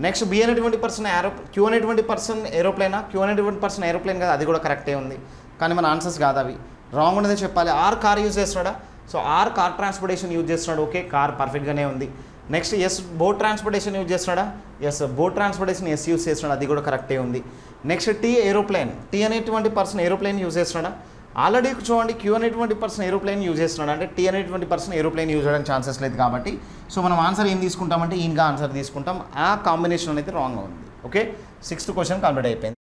నెక్స్ట్ బి అనేటువంటి పర్సన్ క్యూ అనేటువంటి పర్సన్ ఏరోప్లేనా, క్యూ అనేటువంటి పర్సన్ ఏరోప్లేన్ కదా, అది కూడా కరెక్టే ఉంది కానీ మన ఆన్సర్స్ కాదు అవి, రాంగ్ ఉన్నదే చెప్పాలి. ఆర్ కార్ యూజ్ చేస్తున్నాడా, so R car transportation use చేస్తున్నాడు, ఓకే కార్ పర్ఫెక్ట్గానే ఉంది. Next S boat transportation use చేస్తున్నాడా, S boat transportation S use చేస్తున్నాడు, అది కూడా కరెక్టే ఉంది. నెక్స్ట్ టీ ఏరోప్లేన్, టీ అనేటువంటి పర్సన్ ఏరోప్లేన్ యూజ్ చేస్తున్నాడా, ఆల్రెడీ చూడండి క్యూ అనేటువంటి పర్సన్ ఏరోప్లేన్ యూజ్ చేస్తున్నాడు అంటే టీ అనేటువంటి పర్సన్ ఏరోప్లేన్ యూజ్ చేయడానికి ఛాన్సెస్ లేదు కాబట్టి సో మనం ఆన్సర్ ఏం తీసుకుంటామంటే ఈయనగా ఆన్సర్ తీసుకుంటాం. ఆ కాంబినేషన్ అనేది రాంగ్ ఉంది, ఓకే. 6th క్వశ్చన్ కంప్లీట్ అయిపోయింది.